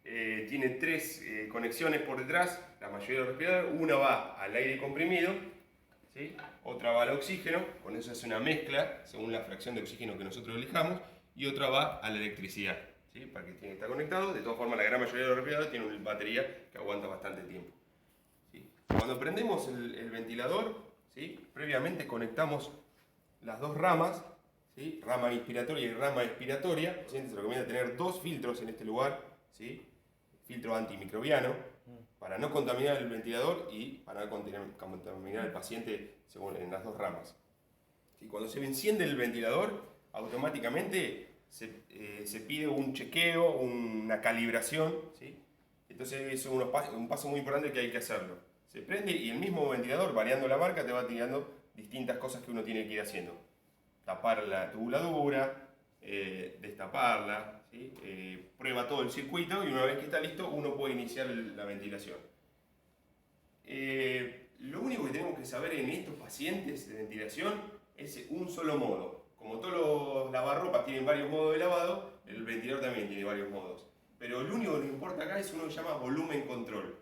tiene tres conexiones por detrás, la mayoría de los respiradores. Una va al aire comprimido, ¿sí? Otra va al oxígeno, con eso hace una mezcla según la fracción de oxígeno que nosotros elijamos, y otra va a la electricidad, ¿sí? Para que tiene que estar conectado. De todas formas, la gran mayoría de los respiradores tienen una batería que aguanta bastante tiempo, ¿sí? Cuando prendemos el ventilador, ¿sí? Previamente conectamos las dos ramas, ¿sí? Rama inspiratoria y rama expiratoria. El paciente se recomienda tener dos filtros en este lugar, ¿sí? Filtro antimicrobiano, para no contaminar el ventilador y para no contaminar al paciente según en las dos ramas. ¿Sí? Cuando se enciende el ventilador, automáticamente se pide un chequeo, una calibración, ¿sí? Entonces eso es un paso muy importante que hay que hacerlo. Se prende y el mismo ventilador, variando la marca, te va tirando distintas cosas que uno tiene que ir haciendo. Tapar la tubuladura, destaparla, ¿sí? Prueba todo el circuito y una vez que está listo uno puede iniciar la ventilación. Lo único que tenemos que saber en estos pacientes de ventilación es un solo modo. Como todos los lavarropas tienen varios modos de lavado, el ventilador también tiene varios modos. Pero lo único que nos importa acá es uno que se llama volumen control,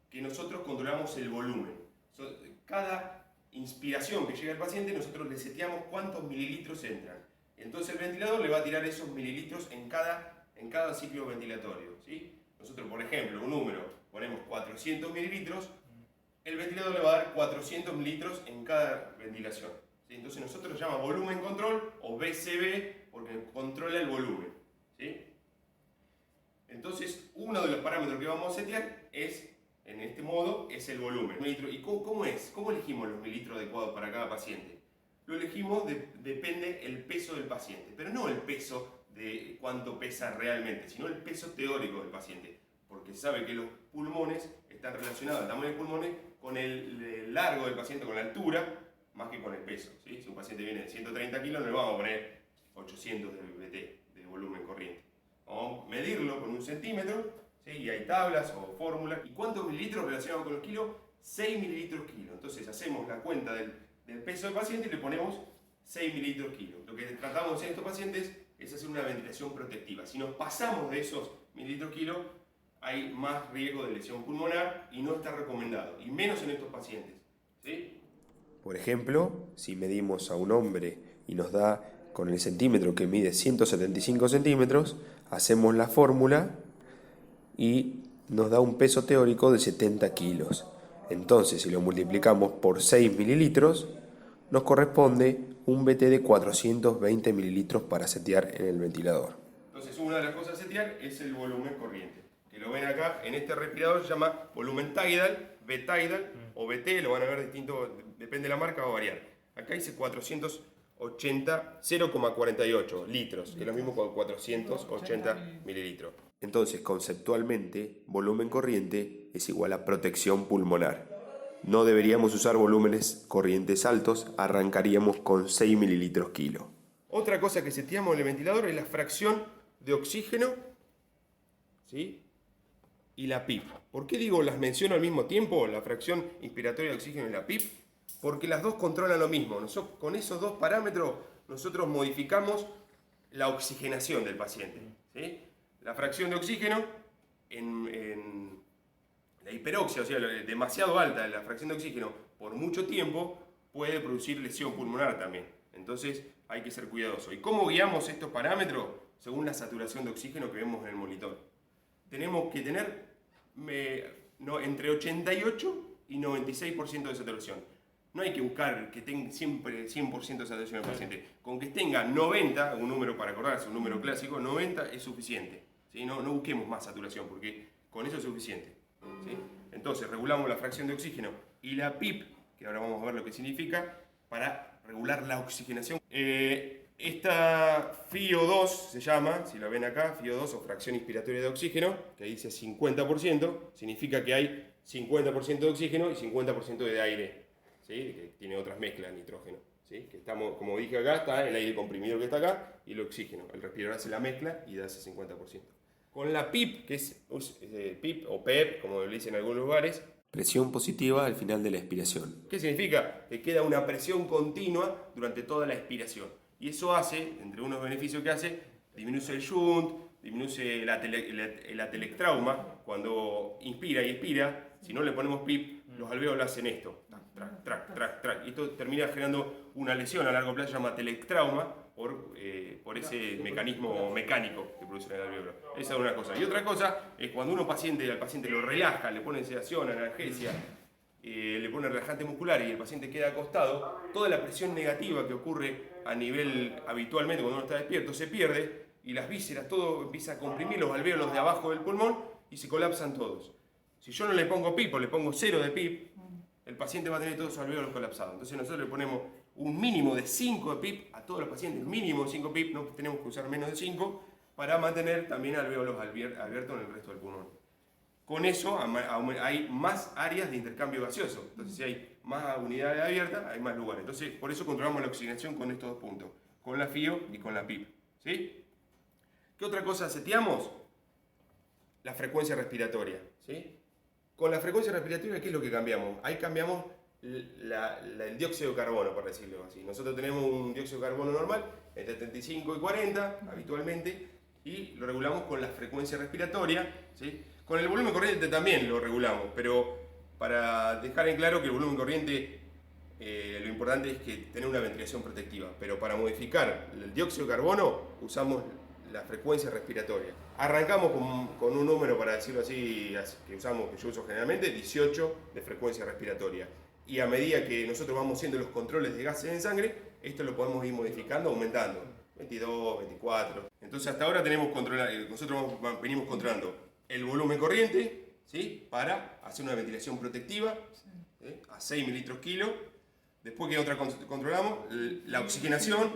que nosotros controlamos el volumen. Cada inspiración que llega al paciente, nosotros le seteamos cuántos mililitros entran. Entonces el ventilador le va a tirar esos mililitros en cada ciclo ventilatorio, ¿sí? Nosotros, por ejemplo, un número, ponemos 400 mililitros, el ventilador le va a dar 400 mililitros en cada ventilación, ¿sí? Entonces nosotros lo llamamos volumen control o VCB porque controla el volumen, ¿sí? Entonces uno de los parámetros que vamos a setear es, en este modo, es el volumen. ¿Y cómo es? ¿Cómo elegimos los mililitros adecuados para cada paciente? Lo elegimos, depende el peso del paciente, pero no el peso de cuánto pesa realmente, sino el peso teórico del paciente, porque se sabe que los pulmones están relacionados, el tamaño de pulmones, con el largo del paciente, con la altura, más que con el peso, ¿sí? Si un paciente viene de 130 kilos, no le vamos a poner 800 de VT, de volumen corriente. Vamos a medirlo con un centímetro, ¿sí? Y hay tablas o fórmulas. ¿Y cuántos mililitros relacionados con los kilos? 6 mililitros kilo. Entonces hacemos la cuenta del peso del paciente y le ponemos 6 mililitros kilo. Lo que tratamos de hacer en estos pacientes es hacer una ventilación protectiva. Si nos pasamos de esos mililitros kilo, hay más riesgo de lesión pulmonar y no está recomendado, y menos en estos pacientes, ¿sí? Por ejemplo, si medimos a un hombre y nos da con el centímetro que mide 175 centímetros, hacemos la fórmula y nos da un peso teórico de 70 kilos. Entonces, si lo multiplicamos por 6 mililitros, nos corresponde un VT de 420 mililitros para setear en el ventilador. Entonces, una de las cosas a setear es el volumen corriente, que lo ven acá en este respirador, se llama volumen tidal, V-tidal o VT, lo van a ver distinto, depende de la marca, va a variar. Acá dice 480, 0,48 litros, que es lo mismo con 480 mililitros. Entonces, conceptualmente, volumen corriente es igual a protección pulmonar. No deberíamos usar volúmenes corrientes altos, arrancaríamos con 6 mililitros kilo. Otra cosa que seteamos en el ventilador es la fracción de oxígeno, ¿sí? Y la PIP. ¿Por qué digo las menciono al mismo tiempo, la fracción inspiratoria de oxígeno y la PIP? Porque las dos controlan lo mismo. Con esos dos parámetros nosotros modificamos la oxigenación del paciente, ¿sí? La fracción de oxígeno en la hiperoxia, o sea, demasiado alta la fracción de oxígeno por mucho tiempo puede producir lesión pulmonar también. Entonces hay que ser cuidadoso. ¿Y cómo guiamos estos parámetros? Según la saturación de oxígeno que vemos en el monitor. Tenemos que tener entre 88 y 96% de saturación. No hay que buscar que tenga siempre 100% de saturación del paciente. Con que tenga 90, un número para acordarse, un número clásico, 90 es suficiente, ¿sí? No busquemos más saturación porque con eso es suficiente, ¿sí? Entonces regulamos la fracción de oxígeno y la PIP, que ahora vamos a ver lo que significa, para regular la oxigenación. Esta FiO2 se llama, si la ven acá, FiO2 o fracción inspiratoria de oxígeno, que dice 50%, significa que hay 50% de oxígeno y 50% de aire, ¿sí? Que tiene otras mezclas, nitrógeno, ¿sí? Que estamos, como dije acá, está el aire comprimido que está acá y el oxígeno. El respirador hace la mezcla y da ese 50%. Con la PIP, que es PIP o PEP, como lo dicen en algunos lugares, presión positiva al final de la expiración. ¿qué significa? Que queda una presión continua durante toda la expiración. Y eso hace, entre unos beneficios que hace, disminuye el shunt, disminuye el atelectrauma cuando inspira y expira. Si no le ponemos PIP, los alvéolos hacen esto, trac, trac, trac, trac, y esto termina generando una lesión a largo plazo, se llama atelectrauma, por ese mecanismo mecánico que produce el alvéolo. Esa es una cosa. Y otra cosa es cuando al paciente lo relaja, le pone sedación, analgesia, le pone relajante muscular y el paciente queda acostado, toda la presión negativa que ocurre a nivel habitualmente cuando uno está despierto se pierde y las vísceras, todo empieza a comprimir los alvéolos de abajo del pulmón y se colapsan todos. Si yo no le pongo PIP o le pongo 0 de PIP, el paciente va a tener todos sus alvéolos colapsados. Entonces nosotros le ponemos un mínimo de 5 de PIP a todos los pacientes, mínimo de 5 PIP, no tenemos que usar menos de 5, para mantener también alvéolos abiertos en el resto del pulmón. Con eso hay más áreas de intercambio gaseoso. Entonces si hay más unidades abiertas, hay más lugares. Entonces por eso controlamos la oxigenación con estos dos puntos, con la FIO y con la PIP. ¿Sí? ¿Qué otra cosa seteamos? La frecuencia respiratoria. ¿Sí? Con la frecuencia respiratoria, ¿qué es lo que cambiamos? Ahí cambiamos el dióxido de carbono, por decirlo así. Nosotros tenemos un dióxido de carbono normal, entre 35 y 40 habitualmente, y lo regulamos con la frecuencia respiratoria. ¿Sí? Con el volumen corriente también lo regulamos, pero para dejar en claro que el volumen corriente, lo importante es que tener una ventilación protectiva, pero para modificar el dióxido de carbono usamos la frecuencia respiratoria. Arrancamos con un número, para decirlo así, que yo uso generalmente, 18 de frecuencia respiratoria. Y a medida que nosotros vamos haciendo los controles de gases en sangre, esto lo podemos ir modificando, aumentando. 22, 24. Entonces hasta ahora nosotros venimos controlando el volumen corriente, ¿sí? Para hacer una ventilación protectiva, ¿sí? A 6 mililitros kilo. Después, ¿qué otra controlamos? La oxigenación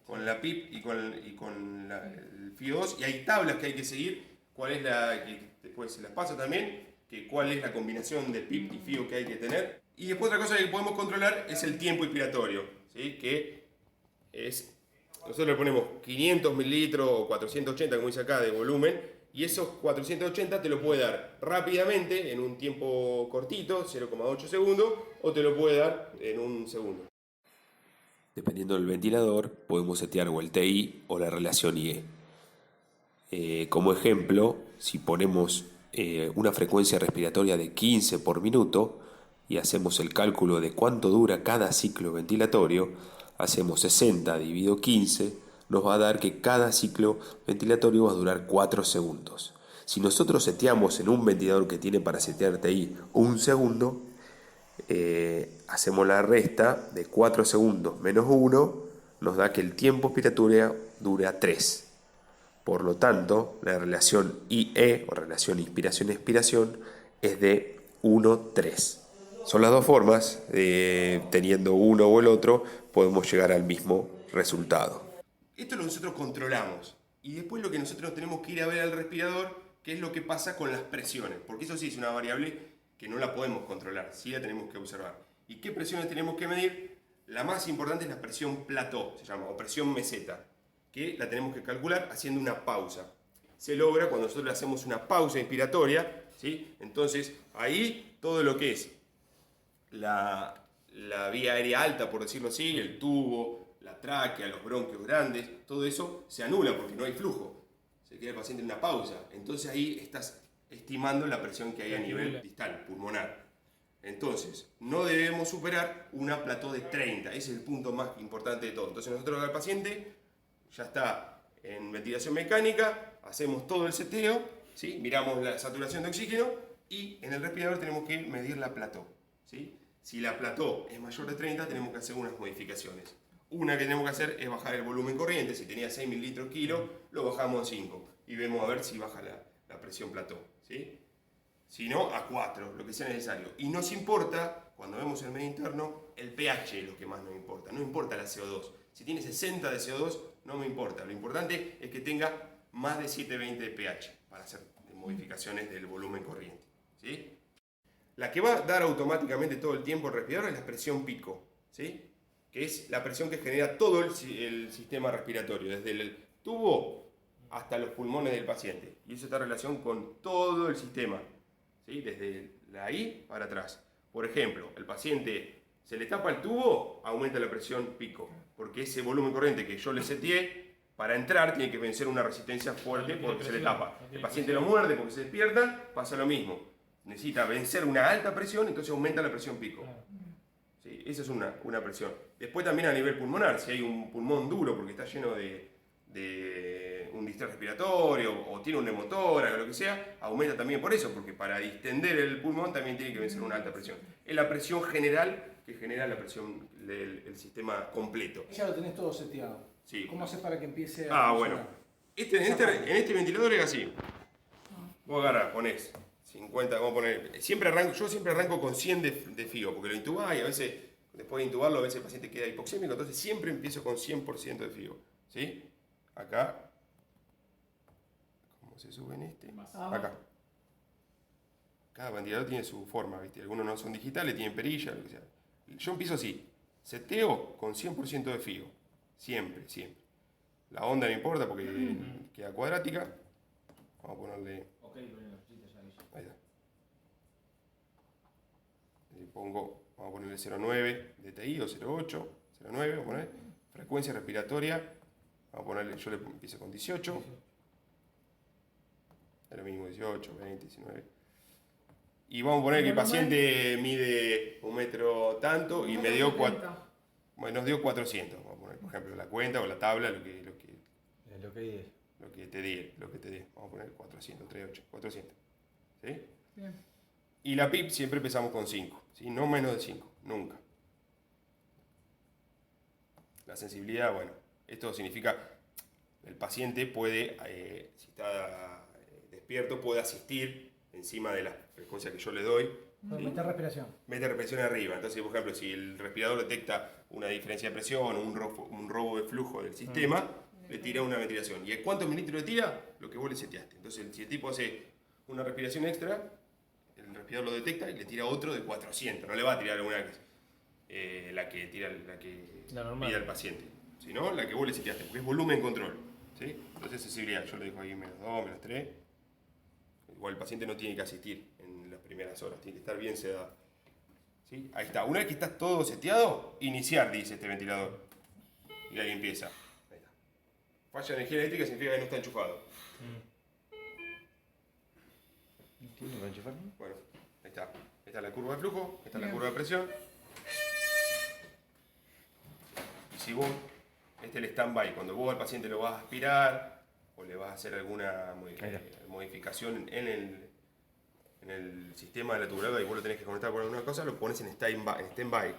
con la PIP y con el FIO2, y hay tablas que hay que seguir, después se las paso también, cuál es la combinación de PIP y FIO que hay que tener. Y después otra cosa que podemos controlar es el tiempo inspiratorio, ¿sí? Nosotros le ponemos 500 mililitros o 480, como dice acá, de volumen, y esos 480 te lo puede dar rápidamente, en un tiempo cortito, 0,8 segundos, o te lo puede dar en un segundo. Dependiendo del ventilador, podemos setear o el TI o la relación IE. Como ejemplo, si ponemos una frecuencia respiratoria de 15 por minuto y hacemos el cálculo de cuánto dura cada ciclo ventilatorio, hacemos 60 dividido 15, nos va a dar que cada ciclo ventilatorio va a durar 4 segundos. Si nosotros seteamos en un ventilador que tiene para setear TI un segundo, hacemos la resta de 4 segundos menos 1, nos da que el tiempo inspiratorio dura 3. Por lo tanto, la relación IE, o relación inspiración-expiración, es de 1:3. Son las dos formas, teniendo uno o el otro, podemos llegar al mismo resultado. Esto lo nosotros controlamos. Y después lo que nosotros tenemos que ir a ver al respirador, qué es lo que pasa con las presiones. Porque eso sí es una variable que no la podemos controlar, sí la tenemos que observar. ¿Y qué presiones tenemos que medir? La más importante es la presión plató, se llama, o presión meseta, que la tenemos que calcular haciendo una pausa. Se logra cuando nosotros le hacemos una pausa inspiratoria, ¿sí? Entonces ahí todo lo que es la vía aérea alta, por decirlo así, el tubo, la tráquea, los bronquios grandes, todo eso se anula porque no hay flujo. Se queda el paciente en una pausa. Entonces ahí estás estimando la presión que hay a nivel distal, pulmonar. Entonces, no debemos superar una plató de 30. Ese es el punto más importante de todo. Entonces nosotros al paciente ya está en ventilación mecánica, hacemos todo el seteo, ¿sí? Miramos la saturación de oxígeno y en el respirador tenemos que medir la plató, ¿sí? Si la plató es mayor de 30, tenemos que hacer unas modificaciones. Una que tenemos que hacer es bajar el volumen corriente. Si tenía 6 mililitros kilo, lo bajamos a 5 y vemos a ver si baja la presión plató, ¿sí? Si no, a 4, lo que sea necesario. Y nos importa, cuando vemos el medio interno, el pH es lo que más nos importa. No importa la CO2. Si tiene 60 de CO2, no me importa. Lo importante es que tenga más de 720 de pH para hacer modificaciones del volumen corriente, ¿sí? La que va a dar automáticamente todo el tiempo el respirador es la presión pico, ¿sí? Que es la presión que genera todo el sistema respiratorio, desde el tubo hasta los pulmones del paciente. Y eso está en relación con todo el sistema, ¿sí? Desde ahí para atrás. Por ejemplo, el paciente se le tapa el tubo, aumenta la presión pico, porque ese volumen corriente que yo le seteé para entrar tiene que vencer una resistencia fuerte porque se le tapa. no tiene El paciente presión. lo muerde porque se despierta, pasa lo mismo. Necesita vencer una alta presión, entonces aumenta la presión pico. Claro. Sí, esa es una presión. Después también a nivel pulmonar, si hay un pulmón duro porque está lleno de un distrés respiratorio o tiene un neumotórax o lo que sea, aumenta también por eso, porque para distender el pulmón también tiene que vencer una alta presión. Es la presión general que genera la presión del sistema completo. Ya lo tenés todo seteado. Sí. ¿Cómo haces para que empiece a Ah, funcionar? bueno. En este ventilador es así. Vos agarrás, ponés 50, vamos a poner. Yo siempre arranco con 100 de FIO, porque lo intubás y a veces, después de intubarlo, a veces el paciente queda hipoxémico, entonces siempre empiezo con 100% de FIO. ¿Sí? Acá. ¿Cómo se sube en este? Acá. Cada ventilador tiene su forma, ¿viste? Algunos no son digitales, tienen perilla, lo que sea. Yo empiezo así. Seteo con 100% de FIO. Siempre, siempre. La onda no importa porque queda cuadrática. Vamos a ponerle. Ok, ponen las fichitas ya, Guille. Ahí está. Le pongo, vamos a ponerle 0,9 DTI o 0,8, 0,9, vamos a poner. Frecuencia respiratoria. Vamos a ponerle, yo le empiezo con 18. Es lo mismo, 18, 20, 19. Y vamos a poner que el paciente mide 1 metro tanto y me dio nos dio 400. Vamos a poner, por ejemplo, la cuenta o la tabla, lo que te di. Vamos a poner 400, 38, 400. ¿Sí? Bien. Y la PIP siempre empezamos con 5, ¿sí? No menos de 5, nunca. La sensibilidad, bueno, esto significa el paciente puede, si está despierto, puede asistir encima de la frecuencia que yo le doy. Meter respiración. Mete presión arriba. Entonces, por ejemplo, si el respirador detecta una diferencia de presión o un robo de flujo del sistema, le tira una ventilación. ¿Y cuántos mililitros le tira? Lo que vos le seteaste. Entonces, si el tipo hace una respiración extra, el respirador lo detecta y le tira otro de 400. No le va a tirar una la que La normal. pide al paciente, sino la que vos le seteaste, porque es volumen control. ¿Sí? Entonces, sensibilidad. Yo le dejo ahí -2, -3. Igual el paciente no tiene que asistir en las primeras horas, tiene que estar bien sedado. ¿Sí? Ahí está. Una vez que está todo seteado, iniciar, dice este ventilador. Y ahí empieza. Ahí está. Falla de energía eléctrica significa que no está enchufado. ¿Tiene para enchufarlo? Bueno, ahí está. Esta es la curva de flujo, esta es la Bien. curva de presión. Y si vos, este es el stand-by, cuando vos al paciente lo vas a aspirar o le vas a hacer alguna modificación en el sistema de la tubuladora y vos lo tenés que conectar con alguna cosa, lo pones en stand-by.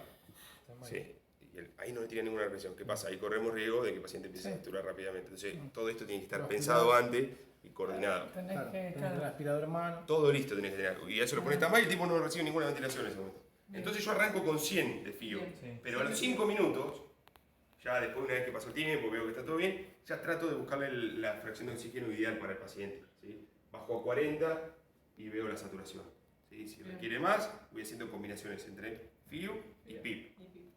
Sí. Y ahí no le tira ninguna presión. ¿Qué pasa? Ahí corremos riesgo de que el paciente empiece a saturar rápidamente. Entonces, todo esto tiene que estar Los pensado cuidados. antes y coordinado. Tenés Claro, que, tenés el claro. aspirador en mano. Todo listo tenés que tener. Y a eso lo pones stand-by y el tipo no recibe ninguna ventilación en ese momento. Entonces yo arranco con 100 de FIO. Bien. Sí. Pero a los 5 minutos, ya después una vez que pasó el tiempo, veo que está todo bien, ya trato de buscarle la fracción de oxígeno ideal para el paciente. ¿Sí? Bajo a 40 y veo la saturación. ¿Sí? Si Bien. requiere más, voy haciendo combinaciones entre FIO y Bien. PIP. Y pi.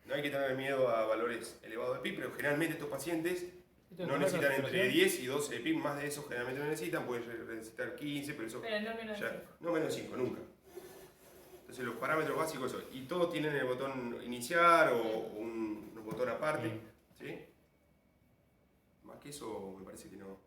No hay que tener miedo a valores elevados de PIP, pero generalmente estos pacientes ¿Esto no es necesitan la entre saturación? 10 y 12 de PIP, más de eso generalmente no necesitan, pueden necesitar 15, pero eso Pero no menos de ya, 5. no menos de 5, nunca. Entonces los parámetros básicos son, y todos tienen el botón iniciar o un botón aparte, ¿sí? Más que eso me parece que no.